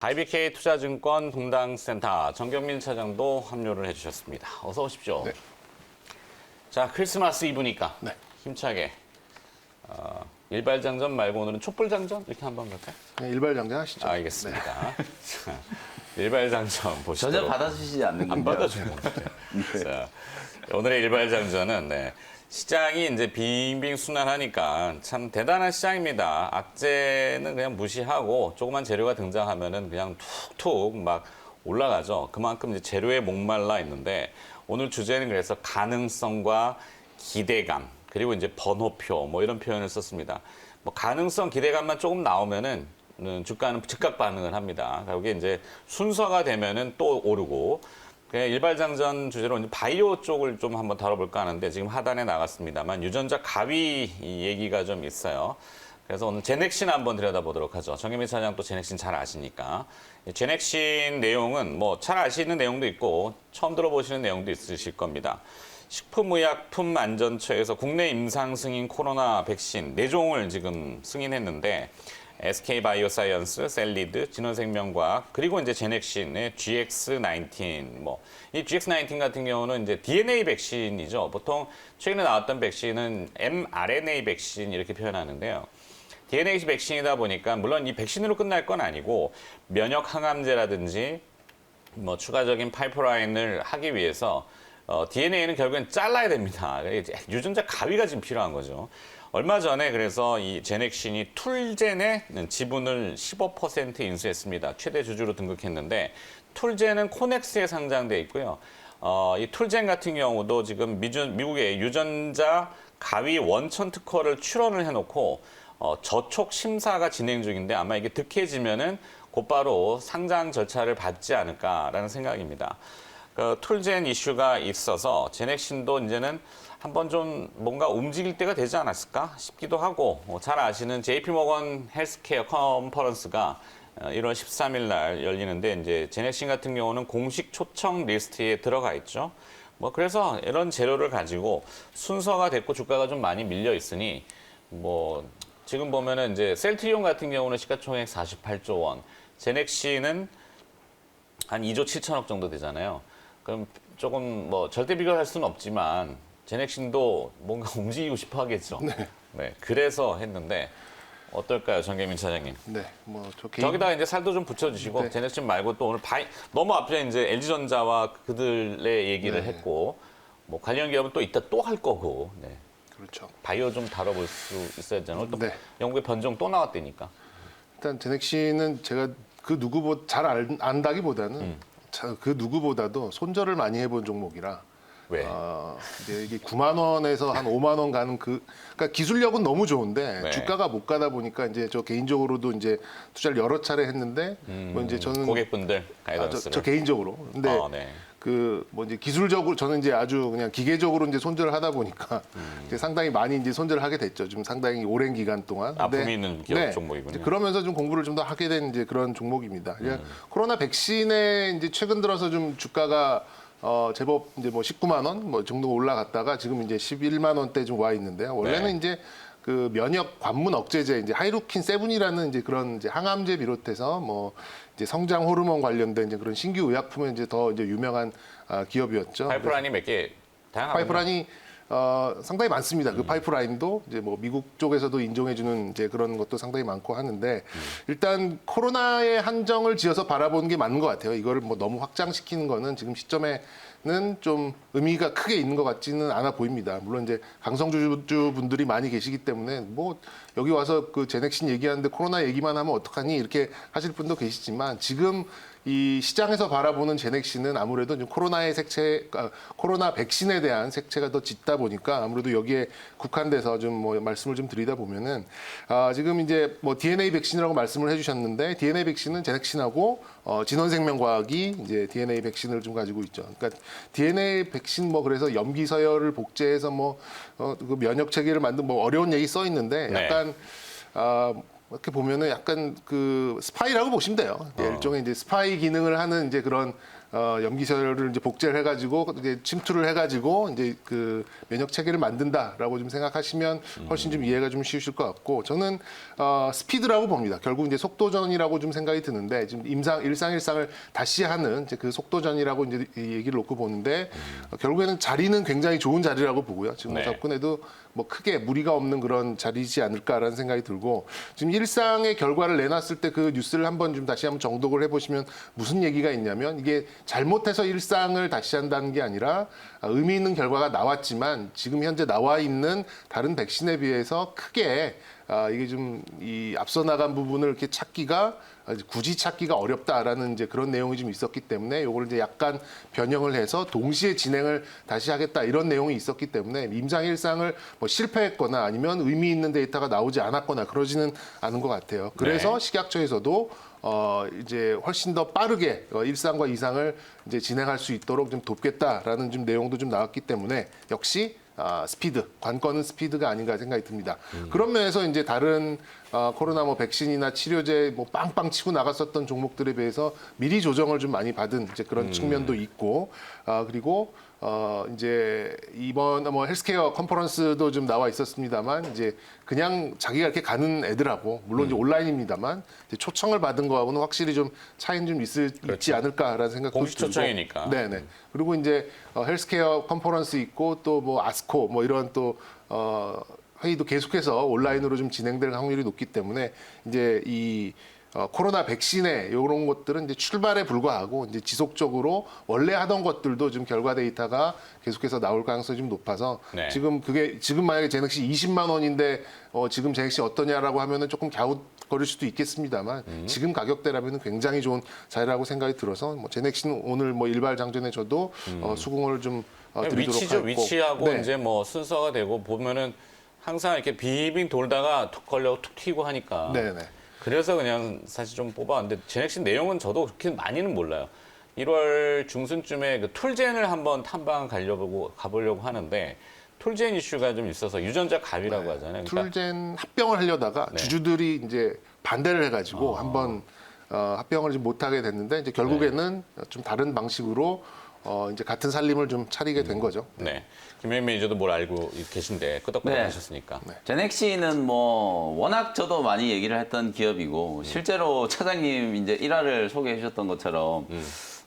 IBK 투자증권 분당센터 정경민 차장도 합류를 해주셨습니다. 어서 오십시오. 네. 자, 크리스마스 이브니까 네. 힘차게 일발장전 말고 오늘은 촛불장전 이렇게 한번 갈까요? 네, 일발장전 하시죠. 알겠습니다. 자, 일발장전 보시죠. 전혀 받아주시지 않는 안 건데요. 받아주는 것 같아요. 자, 오늘의 일발장전은 시장이 이제 빙빙 순환하니까 참 대단한 시장입니다. 악재는 그냥 무시하고 조그만 재료가 등장하면은 그냥 툭툭 막 올라가죠. 그만큼 이제 재료에 목말라 있는데 오늘 주제는 그래서 가능성과 기대감 그리고 이제 번호표 뭐 이런 표현을 썼습니다. 뭐 가능성, 기대감만 조금 나오면은 주가는 즉각 반응을 합니다. 여기 이제 순서가 되면은 또 오르고. 일발장전 주제로 이제 바이오 쪽을 좀 한번 다뤄볼까 하는데 지금 하단에 나갔습니다만 유전자 가위 얘기가 좀 있어요. 그래서 오늘 제넥신 한번 들여다보도록 하죠. 정혜민 차장 또 제넥신 잘 아시니까. 제넥신 내용은 뭐 잘 아시는 내용도 있고 처음 들어보시는 내용도 있으실 겁니다. 식품의약품안전처에서 국내 임상 승인 코로나 백신 4종을 지금 승인했는데 SK바이오사이언스, 셀리드, 진원생명과학, 그리고 이제 제넥신의 GX19. 이 GX19 같은 경우는 이제 DNA 백신이죠. 보통 최근에 나왔던 백신은 mRNA 백신 이렇게 표현하는데요. DNA 백신이다 보니까 물론 이 백신으로 끝날 건 아니고 면역 항암제라든지 뭐 추가적인 파이프라인을 하기 위해서 DNA는 결국엔 잘라야 됩니다. 유전자 가위가 지금 필요한 거죠. 얼마 전에 그래서 이 제넥신이 툴젠의 지분을 15% 인수했습니다. 최대 주주로 등극했는데 툴젠은 코넥스에 상장돼 있고요. 이 툴젠 같은 경우도 지금 미국의 유전자 가위 원천 특허를 출원을 해놓고 저촉 심사가 진행 중인데 아마 이게 득해지면은 곧바로 상장 절차를 밟지 않을까라는 생각입니다. 그 툴젠 이슈가 있어서 제넥신도 이제는 한번 좀 뭔가 움직일 때가 되지 않았을까 싶기도 하고 잘 아시는 JP모건 헬스케어 컨퍼런스가 1월 13일 날 열리는데 이제 제넥신 같은 경우는 공식 초청 리스트에 들어가 있죠. 뭐 그래서 이런 재료를 가지고 순서가 됐고 주가가 좀 많이 밀려 있으니 뭐 지금 보면은 이제 셀트리온 같은 경우는 시가총액 48조 원, 제넥신은 한 2조 7천억 정도 되잖아요. 그럼 조금 뭐 절대 비교할 수는 없지만 제넥신도 뭔가 움직이고 싶어 하겠죠. 네. 그래서 했는데 어떨까요, 정계민 차장님? 네, 뭐 저기다가 이제 살도 좀 붙여주시고 네. 제넥신 말고 또 오늘 너무 앞에 이제 LG전자와 그들의 얘기를 네. 했고 뭐 관련 기업은 또 이따 또 할 거고. 네. 그렇죠. 바이오 좀 다뤄볼 수 있어야 되잖아요. 또 네. 영국의 변종 또 나왔다니까. 일단 제넥신은 제가 그 누구보다 잘 안다기보다는 그 누구보다도 손절을 많이 해본 종목이라. 왜? 이제 이게 9만 원에서 한 5만 원 가는 그러니까 기술력은 너무 좋은데 네. 주가가 못 가다 보니까 이제 저 개인적으로도 이제 투자를 여러 차례 했는데 뭐 이제 저는 고객분들 가이던스를. 저 개인적으로 근데 네. 그 뭐 이제 기술적으로 저는 이제 아주 그냥 기계적으로 이제 손절을 하다 보니까 이제 상당히 많이 이제 손절을 하게 됐죠. 좀 상당히 오랜 기간 동안. 아픔이 근데 있는 기업 네, 종목이군요. 이제 그러면서 좀 공부를 좀 더 하게 된 이제 그런 종목입니다. 코로나 백신에 이제 최근 들어서 좀 주가가 제법 이제 뭐 19만 원 뭐 정도 올라갔다가 지금 이제 11만 원대 좀 와 있는데요. 원래는 네. 이제 그 면역 관문 억제제 이제 하이루킨 7이라는 이제 그런 이제 항암제 비롯해서 뭐 이제 성장 호르몬 관련된 이제 그런 신규 의약품은 이제 더 이제 유명한 기업이었죠. 파이프라인이 몇 개 다양하군요. 파이프라인이 상당히 많습니다. 그 파이프라인도 이제 뭐 미국 쪽에서도 인정해주는 이제 그런 것도 상당히 많고 하는데 일단 코로나에 한정을 지어서 바라보는 게 맞는 것 같아요. 이거를 뭐 너무 확장시키는 거는 지금 시점에는 좀 의미가 크게 있는 것 같지는 않아 보입니다. 물론 이제 강성주주 분들이 많이 계시기 때문에 뭐 여기 와서 그 제넥신 얘기하는데 코로나 얘기만 하면 어떡하니 이렇게 하실 분도 계시지만 지금 이 시장에서 바라보는 제넥신은 아무래도 좀 코로나의 색채, 코로나 백신에 대한 색채가 더 짙다 보니까 아무래도 여기에 국한돼서 좀 뭐 말씀을 좀 드리다 보면은 지금 이제 뭐 DNA 백신이라고 말씀을 해주셨는데 DNA 백신은 제넥신하고 진원생명과학이 이제 DNA 백신을 좀 가지고 있죠. 그러니까 DNA 백신 뭐 그래서 염기 서열을 복제해서 뭐 그 면역 체계를 만든 뭐 어려운 얘기 써 있는데 약간 이렇게 보면은 약간 그 스파이라고 보시면 돼요. 일종의 이제 스파이 기능을 하는 이제 그런 염기세를 이제 복제를 해가지고 이제 침투를 해가지고 이제 그 면역 체계를 만든다라고 좀 생각하시면 훨씬 좀 이해가 좀 쉬우실 것 같고 저는 스피드라고 봅니다. 결국 이제 속도전이라고 좀 생각이 드는데 지금 일상을 다시 하는 이제 그 속도전이라고 이제 이 얘기를 놓고 보는데 결국에는 자리는 굉장히 좋은 자리라고 보고요. 지금 네. 접근해도 뭐 크게 무리가 없는 그런 자리이지 않을까라는 생각이 들고 지금 일상의 결과를 내놨을 때 그 뉴스를 한번 좀 다시 한번 정독을 해보시면 무슨 얘기가 있냐면 이게 잘못해서 일상을 다시 한다는 게 아니라 의미 있는 결과가 나왔지만 지금 현재 나와 있는 다른 백신에 비해서 크게 이게 좀 이 앞서 나간 부분을 이렇게 찾기가 굳이 찾기가 어렵다라는 이제 그런 내용이 좀 있었기 때문에 요걸 이제 약간 변형을 해서 동시에 진행을 다시 하겠다 이런 내용이 있었기 때문에 임상 일상을 뭐 실패했거나 아니면 의미 있는 데이터가 나오지 않았거나 그러지는 않은 것 같아요. 그래서 네. 식약처에서도 이제 훨씬 더 빠르게 일상과 이상을 이제 진행할 수 있도록 좀 돕겠다라는 좀 내용도 좀 나왔기 때문에 역시 스피드, 관건은 스피드가 아닌가 생각이 듭니다. 그런 면에서 이제 다른 코로나 뭐 백신이나 치료제 뭐 빵빵 치고 나갔었던 종목들에 비해서 미리 조정을 좀 많이 받은 이제 그런 측면도 있고, 그리고 이제 이번 뭐 헬스케어 컨퍼런스도 좀 나와 있었습니다만 이제 그냥 자기가 이렇게 가는 애들하고 물론 이제 온라인입니다만 이제 초청을 받은 거하고는 확실히 좀 차이는 좀 있지 않을까라는 생각도 공식 들고. 초청이니까. 네네. 그리고 이제 헬스케어 컨퍼런스 있고 또 뭐 아스코 뭐 이런 또 회의도 계속해서 온라인으로 좀 진행될 확률이 높기 때문에 이제 이 코로나 백신의 이런 것들은 이제 출발에 불과하고 이제 지속적으로 원래 하던 것들도 좀 결과 데이터가 계속해서 나올 가능성이 좀 높아서 네. 지금 만약에 제넥시 20만 원인데 지금 제넥시 어떠냐라고 하면은 조금 갸웃거릴 수도 있겠습니다만 지금 가격대라면은 굉장히 좋은 자리라고 생각이 들어서 뭐 제넥시는 오늘 뭐 일발 장전에 저도 수긍을 좀 드리도록 위치죠. 하고 위치하고 네. 이제 뭐 순서가 되고 보면은 항상 이렇게 빙빙 돌다가 툭 걸려고 툭 튀고 하니까. 네네. 그래서 그냥 사실 좀 뽑아왔는데 제넥신 내용은 저도 그렇게 많이는 몰라요. 1월 중순쯤에 그 툴젠을 한번 탐방 가보려고 하는데 툴젠 이슈가 좀 있어서 유전자 갑이라고 하잖아요. 그러니까 툴젠 합병을 하려다가 네. 주주들이 이제 반대를 해가지고 한번 합병을 좀 못하게 됐는데 이제 결국에는 좀 다른 방식으로 이제 같은 살림을 좀 차리게 된 거죠. 네. 김혜민 매니저도 뭘 알고 계신데 끄덕끄덕 네. 하셨으니까. 제넥시는 뭐 워낙 저도 많이 얘기를 했던 기업이고 실제로 차장님 이제 일화를 소개해 주셨던 것처럼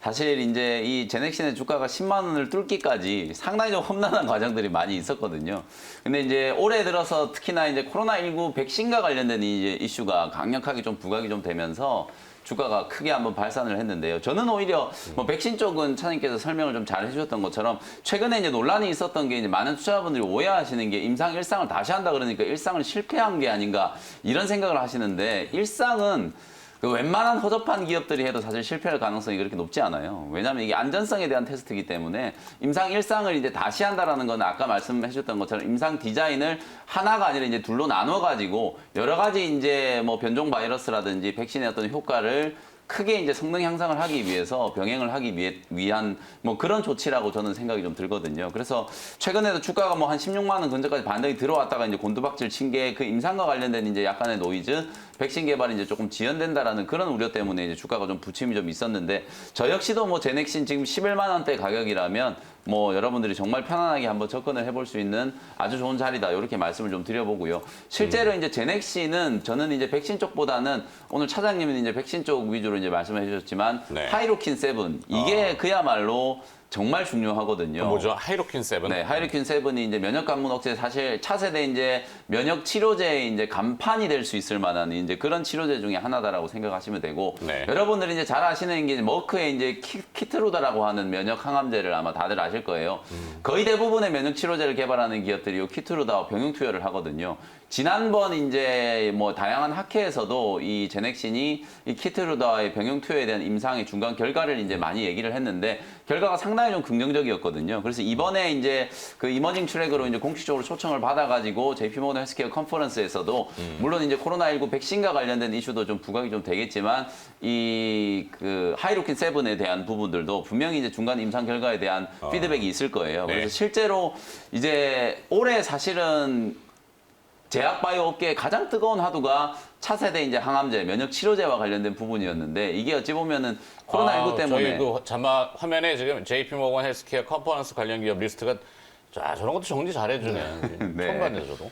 사실 이제 이 제넥시의 주가가 10만 원을 뚫기까지 상당히 좀 험난한 과정들이 많이 있었거든요. 근데 이제 올해 들어서 특히나 이제 코로나19 백신과 관련된 이제 이슈가 강력하게 좀 부각이 좀 되면서 주가가 크게 한번 발산을 했는데요. 저는 오히려 뭐 백신 쪽은 차장님께서 설명을 좀 잘 해주셨던 것처럼 최근에 이제 논란이 있었던 게 이제 많은 투자자분들이 오해하시는 게 임상 일상을 다시 한다 그러니까 일상을 실패한 게 아닌가 이런 생각을 하시는데 일상은 그 웬만한 허접한 기업들이 해도 사실 실패할 가능성이 그렇게 높지 않아요. 왜냐하면 이게 안전성에 대한 테스트이기 때문에 임상 일상을 이제 다시 한다라는 건 아까 말씀해 주셨던 것처럼 임상 디자인을 하나가 아니라 이제 둘로 나눠 가지고 여러 가지 이제 뭐 변종 바이러스라든지 백신의 어떤 효과를 크게 이제 성능 향상을 하기 위해서 병행을 하기 위한 뭐 그런 조치라고 저는 생각이 좀 들거든요. 그래서 최근에도 주가가 뭐 한 16만 원 근처까지 반등이 들어왔다가 이제 곤두박질 친 게 그 임상과 관련된 이제 약간의 노이즈, 백신 개발이 이제 조금 지연된다라는 그런 우려 때문에 이제 주가가 좀 부침이 좀 있었는데 저 역시도 뭐 제넥신 지금 11만 원대 가격이라면 뭐 여러분들이 정말 편안하게 한번 접근을 해볼 수 있는 아주 좋은 자리다 이렇게 말씀을 좀 드려보고요. 실제로 이제 제넥시는 저는 이제 백신 쪽보다는 오늘 차장님은 이제 백신 쪽 위주로 이제 말씀해 주셨지만 네. 하이로킨 7 이게 그야말로 정말 중요하거든요. 뭐죠? 하이로킨 7? 네, 하이로킨 7이 이제 면역 관문 억제 사실 차세대 이제 면역 치료제의 이제 간판이 될 수 있을 만한 이제 그런 치료제 중에 하나다라고 생각하시면 되고 네. 여러분들이 이제 잘 아시는 게 머크의 이제 키트루다라고 하는 면역 항암제를 아마 다들 아실 거예요. 거의 대부분의 면역 치료제를 개발하는 기업들이 이 키트루다와 병용 투여를 하거든요. 지난번 이제 뭐 다양한 학회에서도 이 제넥신이 이 키트루다와의 병용 투여에 대한 임상의 중간 결과를 이제 많이 얘기를 했는데 결과가 상당히 좀 긍정적이었거든요. 그래서 이번에 이제 그 이머징 트랙으로 이제 공식적으로 초청을 받아가지고 JP모건 헬스케어 컨퍼런스에서도 물론 이제 코로나19 백신과 관련된 이슈도 좀 부각이 좀 되겠지만 이 그 하이로킨 7에 대한 부분들도 분명히 이제 중간 임상 결과에 대한 피드백이 있을 거예요. 네. 그래서 실제로 이제 올해 사실은 제약바이오 업계의 가장 뜨거운 화두가 차세대 이제 항암제, 면역 치료제와 관련된 부분이었는데 이게 어찌 보면은 코로나19 때문에 저희 그 자막 화면에 지금 JP모건 헬스케어 컨퍼런스 관련 기업 리스트가 자, 저런 것도 정리 잘해주네. 네. 처음 봤네, 저도.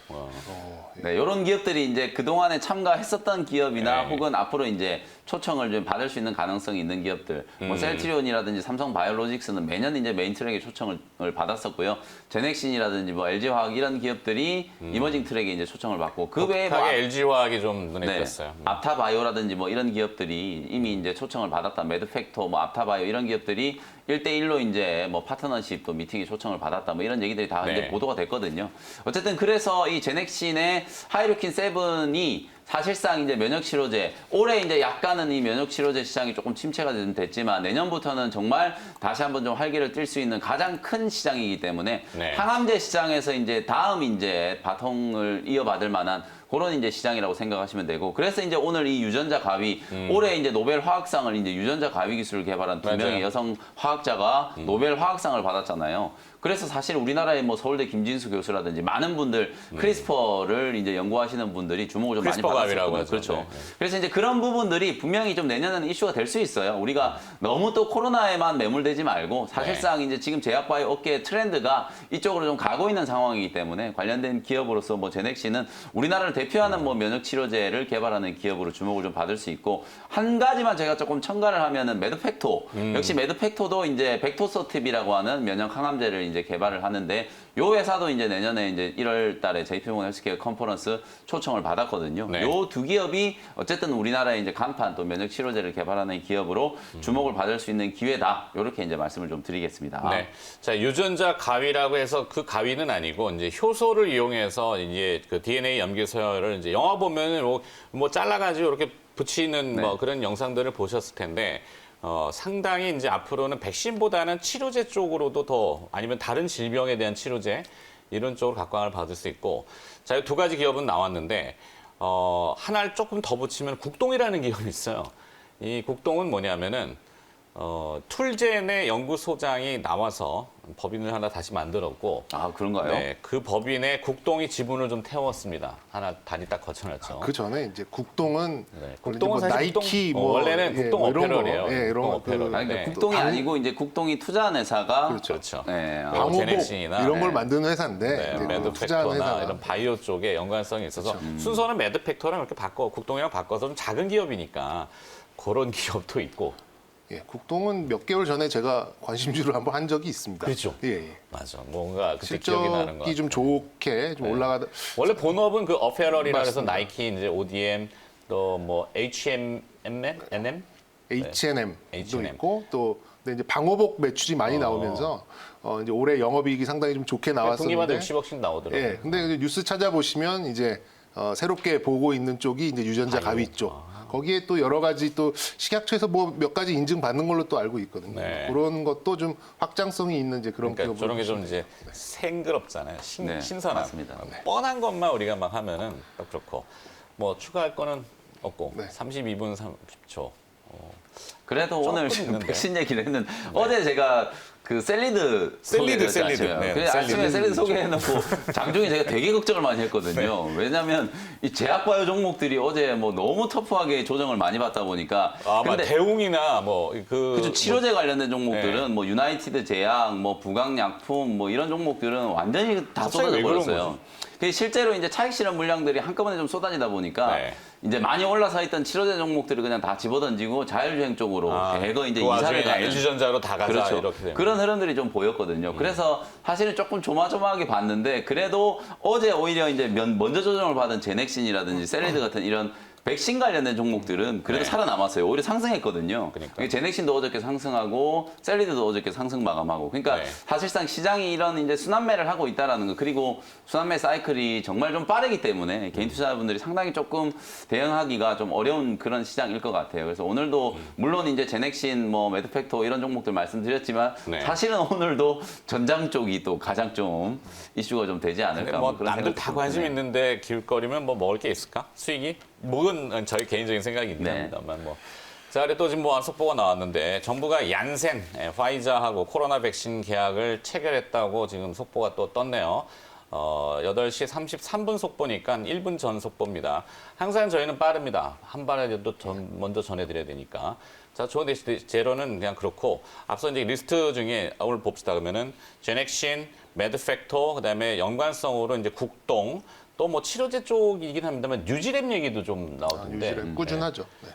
네, 이런 기업들이 이제 그동안에 참가했었던 기업이나 네. 혹은 앞으로 이제 초청을 좀 받을 수 있는 가능성이 있는 기업들. 뭐 셀트리온이라든지 삼성바이오로직스는 매년 이제 메인 트랙에 초청을 받았었고요. 제넥신이라든지 뭐 LG화학 이런 기업들이 이머징 트랙에 이제 초청을 받고 그 외에 뭐 LG화학이 좀 눈에 네. 띄었어요. 앞타바이오라든지 뭐 이런 기업들이 이미 이제 초청을 받았다. 매드팩토, 뭐 앞타바이오 이런 기업들이 1대1로 이제 뭐 파트너십 또 미팅에 초청을 받았다. 뭐 이런 얘기들이 다 네. 이제 보도가 됐거든요. 어쨌든 그래서 이 제넥신의 하이루킨 7이 사실상 이제 면역 치료제 올해 이제 약간은 이 면역 치료제 시장이 조금 침체가 됐지만 내년부터는 정말 다시 한번 좀 활기를 띨 수 있는 가장 큰 시장이기 때문에 네. 항암제 시장에서 이제 다음 이제 바통을 이어받을 만한 그런 이제 시장이라고 생각하시면 되고 그래서 이제 오늘 이 유전자 가위 올해 이제 노벨 화학상을 이제 유전자 가위 기술을 개발한 두 명의 맞아요. 여성 화학자가 노벨 화학상을 받았잖아요. 그래서 사실 우리나라의 뭐 서울대 김진수 교수라든지 많은 분들 크리스퍼를 이제 연구하시는 분들이 주목을 좀 많이 크리스퍼 가위라고 받았었거든요. 하죠. 그렇죠. 네, 네. 그래서 이제 그런 부분들이 분명히 좀 내년에는 이슈가 될 수 있어요. 우리가 너무 또 코로나에만 매몰되지 말고 사실상 이제 지금 제약바이오 업계의 트렌드가 이쪽으로 좀 가고 있는 상황이기 때문에 관련된 기업으로서 뭐 제넥시는 우리나라를 대표하는 뭐 면역 치료제를 개발하는 기업으로 주목을 좀 받을 수 있고 한 가지만 제가 조금 첨가를 하면은 매드팩토 역시 매드팩토도 이제 벡토서팁이라고 하는 면역 항암제를 이제 개발을 하는데 요 회사도 이제 내년에 이제 1월 달에 JP모건 헬스케어 컨퍼런스 초청을 받았거든요. 네. 요 두 기업이 어쨌든 우리나라의 이제 간판 또 면역 치료제를 개발하는 기업으로 주목을 받을 수 있는 기회다. 요렇게 이제 말씀을 좀 드리겠습니다. 네. 자, 유전자 가위라고 해서 그 가위는 아니고 이제 효소를 이용해서 이제 그 DNA 염기서열을 이제 영화 보면은 뭐 잘라가지고 이렇게 붙이는 네. 뭐 그런 영상들을 보셨을 텐데 상당히 이제 앞으로는 백신보다는 치료제 쪽으로도 더 아니면 다른 질병에 대한 치료제 이런 쪽으로 각광을 받을 수 있고 자, 두 가지 기업은 나왔는데 하나를 조금 더 붙이면 국동이라는 기업이 있어요. 이 국동은 뭐냐면은 툴젠의 연구소장이 나와서 법인을 하나 다시 만들었고 아, 그런가요? 네, 그 법인에 국동이 지분을 좀 태웠습니다. 하나 단위 딱 거쳐놨죠. 그 전에 이제 국동은 네, 국동은 국동은 사실 나이키 국동, 뭐 원래는 예, 국동 뭐 이런 어페럴이에요. 거, 예, 이런 국동 거, 어페럴. 아니, 그러니까 네. 국동이 방- 아니고 이제 국동이 투자한 회사가 그렇죠. 네, 방호- 방호복 제넥신이나, 이런 걸 네. 만드는 회사인데 네, 이제 그 투자하는 매드팩토나 회사가 이런 바이오 쪽에 연관성이 있어서 순서는 매드팩토랑 이렇게 국동이랑 바꿔서 좀 작은 기업이니까 그런 기업도 있고. 예, 국동은 몇 개월 전에 제가 관심주를 한번 한 적이 있습니다. 그렇죠. 예, 예. 맞아. 뭔가 그때 기억이 나는 거 실적이 좀 좋게 좀 올라가다. 원래 본업은 그 어페럴이라 해서 맞습니다. 나이키, 이제 ODM, 또 뭐 NM? H&M도 H&M. 있고 또 근데 이제 방호복 매출이 많이 나오면서 이제 올해 영업이익이 상당히 좀 좋게 분기마다 나왔었는데 60억씩 나오더라고요. 예, 근데 이제 뉴스 찾아보시면 이제 새롭게 보고 있는 쪽이 이제 유전자 가위 쪽. 거기에 또 여러 가지 또 식약처에서 뭐 몇 가지 인증 받는 걸로 또 알고 있거든요. 네. 그런 것도 좀 확장성이 있는 이제 그런 그러니까 기업으로 저런 게 좀 이제 생그럽잖아요. 네, 신선한. 맞습니다. 뻔한 것만 우리가 막 하면은 딱 그렇고 뭐 추가할 거는 없고 네. 32분 30초. 그래도 오늘 조금 있는데. 백신 얘기를 했는데 어제 제가 그 샐리드 소개했죠, 아침에. 네, 그래서 아침에 샐리드 샐리드. 소개해놓고 장중에 제가 되게 걱정을 많이 했거든요. 왜냐하면 이 제약바이오 종목들이 어제 뭐 너무 터프하게 조정을 많이 받다 보니까 아마 대웅이나 그죠, 치료제 관련된 종목들은 뭐 유나이티드 제약, 뭐 부강약품 뭐 이런 종목들은 완전히 다 갑자기 쏟아져 왜 그런 버렸어요. 그 실제로 이제 차익 실현 물량들이 한꺼번에 좀 쏟아지다 보니까 네. 이제 많이 올라서 있던 치료제 종목들을 그냥 다 집어던지고 자율주행 쪽으로 대거 이제 그 이사를 와중에 가는 LG전자로 다 가자 그렇죠. 이렇게 되는. 그런 흐름들이 좀 보였거든요. 그래서 사실은 조금 조마조마하게 봤는데 그래도 어제 오히려 이제 먼저 조정을 받은 제넥신이라든지 셀리드 같은 이런 백신 관련된 종목들은 그래도 네. 살아남았어요. 오히려 상승했거든요. 그러니까. 제넥신도 어저께 상승하고 셀리드도 어저께 상승 마감하고. 그러니까 네. 사실상 시장이 이런 이제 순환매를 하고 있다라는 거. 그리고 순환매 사이클이 정말 좀 빠르기 때문에 개인 투자자분들이 상당히 조금 대응하기가 좀 어려운 그런 시장일 것 같아요. 그래서 오늘도 물론 이제 제넥신, 뭐 매드팩토 이런 종목들 말씀드렸지만 네. 사실은 오늘도 전장 쪽이 또 가장 좀 이슈가 좀 되지 근데 않을까. 뭐 그런 남들 생각도 다 관심 드네요. 있는데 길거리면 뭐 먹을 게 있을까? 수익이? 뭐는 저희 개인적인 생각이긴 네. 합니다만 뭐. 자, 그리고 또 지금 뭐 속보가 나왔는데 정부가 얀센, 화이자하고 코로나 백신 계약을 체결했다고 지금 속보가 또 떴네요. 8시 33분 속보니까 1분 전 속보입니다. 항상 저희는 빠릅니다. 한 발에도 먼저 전해드려야 되니까. 자, 좋은데 제로는 그냥 그렇고 앞서 이제 리스트 중에 오늘 봅시다. 그러면은 제넥신, 매드팩토, 그다음에 연관성으로 이제 국동 또 뭐 치료제 쪽이긴 합니다만 뉴지랩 얘기도 좀 나오던데. 뉴지랩 꾸준하죠. 네.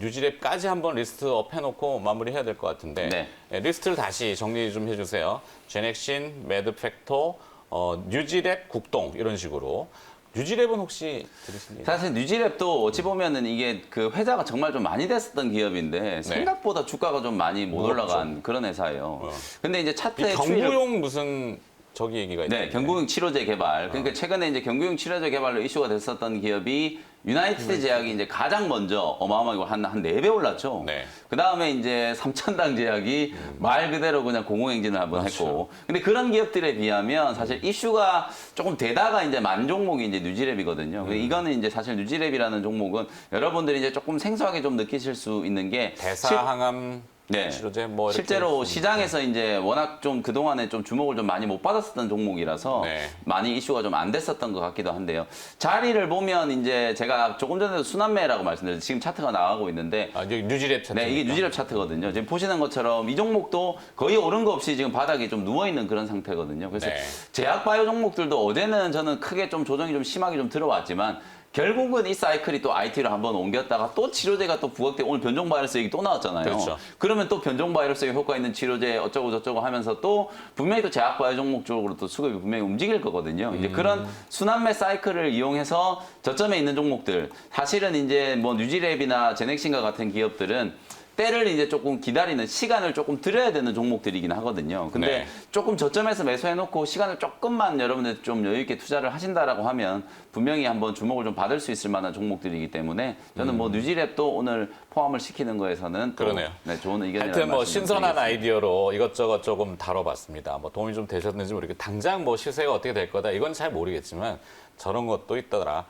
뉴지랩까지 한번 리스트업 해놓고 마무리해야 될 것 같은데 네. 리스트를 다시 정리 좀 해주세요. 제넥신, 매드팩토, 뉴지랩, 국동 이런 식으로. 뉴지랩은 혹시 들으신 일? 사실 뉴지랩도 어찌 보면은 이게 그 회자가 정말 좀 많이 됐었던 기업인데 생각보다 주가가 좀 많이 못 올라간 그런 회사예요. 근데 이제 차트에 경구용 무슨 저기 얘기가 있는데. 네, 경구용 치료제 개발. 그러니까 최근에 이제 경구용 치료제 개발로 이슈가 됐었던 기업이 유나이티드 제약이 이제 가장 먼저 어마어마하게 한 4배 올랐죠. 네. 그 다음에 이제 삼천당 제약이 말 그대로 그냥 공공행진을 한번 했고. 근데 그런 기업들에 비하면 사실 이슈가 조금 되다가 이제 만 종목이 이제 뉴지랩이거든요. 이거는 이제 사실 뉴지랩이라는 종목은 여러분들이 이제 조금 생소하게 좀 느끼실 수 있는 게 대사항암 네. 치료제 뭐 이렇게 실제로 있습니다. 시장에서 이제 워낙 좀 그동안에 좀 주목을 좀 많이 못 받았었던 종목이라서 네. 많이 이슈가 좀 안 됐었던 것 같기도 한데요. 자리를 보면 이제 제가 조금 전에도 순환매라고 말씀드렸는데 지금 차트가 나가고 있는데 여기 뉴지랩 차트. 네, 이게 뉴지랩 차트거든요. 지금 보시는 것처럼 이 종목도 거의 오른 거 없이 지금 바닥에 좀 누워있는 그런 상태거든요. 그래서 네. 제약바이오 종목들도 어제는 저는 크게 좀 조정이 좀 심하게 좀 들어왔지만 결국은 이 사이클이 또 IT로 한번 옮겼다가 또 치료제가 또 부각돼 오늘 변종 바이러스 얘기 또 나왔잖아요. 그렇죠. 그러면 또 변종 바이러스에 효과 있는 치료제 어쩌고 저쩌고 하면서 또 분명히 또 제약 바이오 종목 쪽으로 또 수급이 분명히 움직일 거거든요. 이제 그런 순환매 사이클을 이용해서 저점에 있는 종목들 사실은 이제 뭐 뉴지랩이나 제넥신과 같은 기업들은 때를 이제 조금 기다리는 시간을 조금 들여야 되는 종목들이긴 하거든요. 근데 네. 조금 저점에서 매수해놓고 시간을 조금만 여러분들 좀 여유 있게 투자를 하신다라고 하면 분명히 한번 주목을 좀 받을 수 있을 만한 종목들이기 때문에 저는 뭐 뉴지랩도 오늘 포함을 시키는 거에서는 또 그러네요. 네, 좋은 의견이라는 하여튼 뭐 말씀 좀 신선한 드리겠습니다. 아이디어로 이것저것 조금 다뤄봤습니다. 뭐 도움이 좀 되셨는지 모르겠고 당장 뭐 시세가 어떻게 될 거다 이건 잘 모르겠지만 저런 것도 있더라.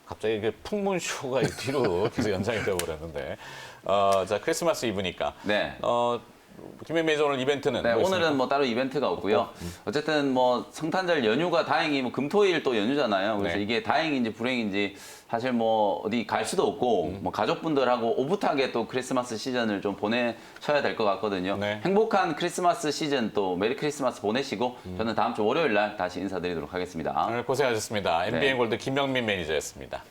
갑자기 이게 풍문쇼가 뒤로 계속 연장이 되어버렸는데 자 크리스마스 이브니까 네. 김현 매니저 오늘 이벤트는 네, 뭐 있습니까? 오늘은 뭐 따로 이벤트가 없고요. 어쨌든 뭐 성탄절 연휴가 다행히 뭐 금토일 또 연휴잖아요. 그래서 네. 이게 다행인지 불행인지 사실 뭐 어디 갈 수도 없고 뭐 가족분들하고 오붓하게 또 크리스마스 시즌을 좀 보내셔야 될 것 같거든요. 네. 행복한 크리스마스 시즌 또 메리 크리스마스 보내시고 저는 다음 주 월요일 날 다시 인사드리도록 하겠습니다. 오늘 고생하셨습니다. 네. MBN 골드 김영민 매니저였습니다.